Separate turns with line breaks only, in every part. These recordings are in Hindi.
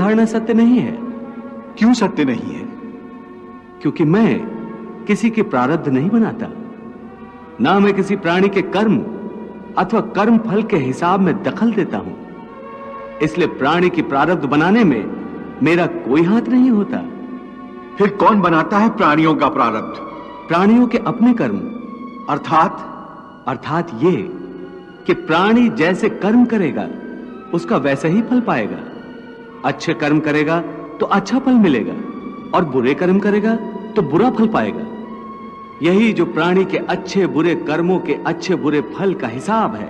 धारणा सत्य नहीं है।
क्यों सत्य नहीं है?
क्योंकि मैं किसी के प्रारब्ध नहीं बनाता, ना मैं किसी प्राणी के कर्म अथवा कर्म फल के हिसाब में दखल देता हूं। इसलिए प्राणी की प्रारब्ध बनाने में मेरा कोई हाथ नहीं होता।
फिर कौन बनाता है प्राणियों का प्रारब्ध?
प्राणियों के अपने कर्म।
अर्थात
ये कि प्राणी जैसे कर्म करेगा उसका वैसा ही फल पाएगा। अच्छे कर्म करेगा तो अच्छा फल मिलेगा और बुरे कर्म करेगा तो बुरा फल पाएगा। यही जो प्राणी के अच्छे बुरे कर्मों के अच्छे बुरे फल का हिसाब है,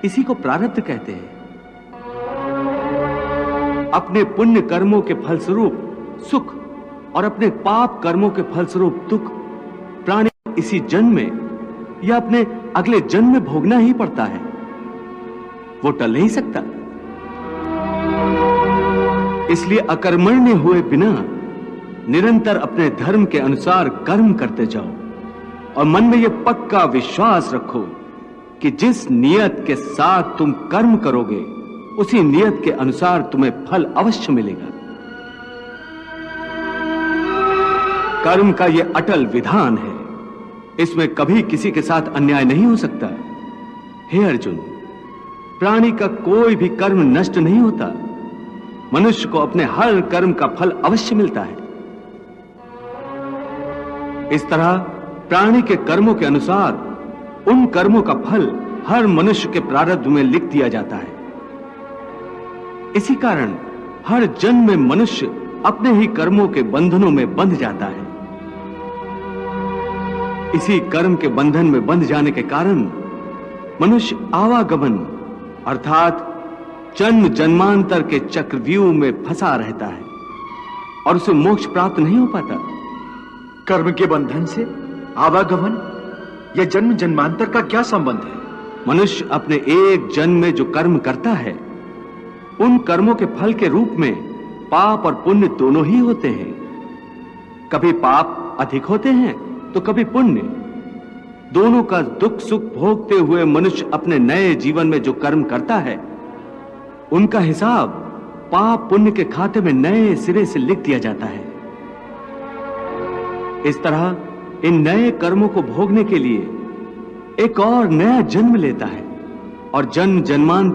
इसी को प्रारब्ध कहते हैं। अपने पुण्य कर्मों के फलस्वरूप सुख और अपने पाप कर्मों के फलस्वरूप दुख प्राणी इसी जन्म में या अपने अगले जन्म में भोगना ही पड़ता है। वो टल नहीं सकता। इसलिए अकर्मण्य हुए बिना निरंतर अपने धर्म के अनुसार कर्म करते जाओ और मन में यह पक्का विश्वास रखो कि जिस नियत के साथ तुम कर्म करोगे उसी नियत के अनुसार तुम्हें फल अवश्य मिलेगा। कर्म का यह अटल विधान है, इसमें कभी किसी के साथ अन्याय नहीं हो सकता। हे अर्जुन, प्राणी का कोई भी कर्म नष्ट नहीं होता। मनुष्य को अपने हर कर्म का फल अवश्य मिलता है। इस तरह प्राणी के कर्मों के अनुसार उन कर्मों का फल हर मनुष्य के प्रारब्ध में लिख दिया जाता है। इसी कारण हर जन्म में मनुष्य अपने ही कर्मों के बंधनों में बंध जाता है। इसी कर्म के बंधन में बंध जाने के कारण मनुष्य आवागमन अर्थात जन्म जन्मांतर के चक्रव्यूह में फंसा रहता है और उसे मोक्ष प्राप्त नहीं हो पाता।
कर्म के बंधन से आवागमन या जन्म जन्मांतर का क्या संबंध है?
मनुष्य अपने एक जन्म में जो कर्म करता है उन कर्मों के फल के रूप में पाप और पुण्य दोनों ही होते हैं। कभी पाप अधिक होते हैं तो कभी पुण्य। दोनों का दुख सुख भोगते हुए मनुष्य अपने नए जीवन में जो कर्म करता है उनका हिसाब पाप पुण्य के खाते में नए सिरे से लिख दिया जाता है। इस तरह इन नए कर्मों को भोगने के लिए एक और नया जन्म लेता है और जन्म जन्मांतर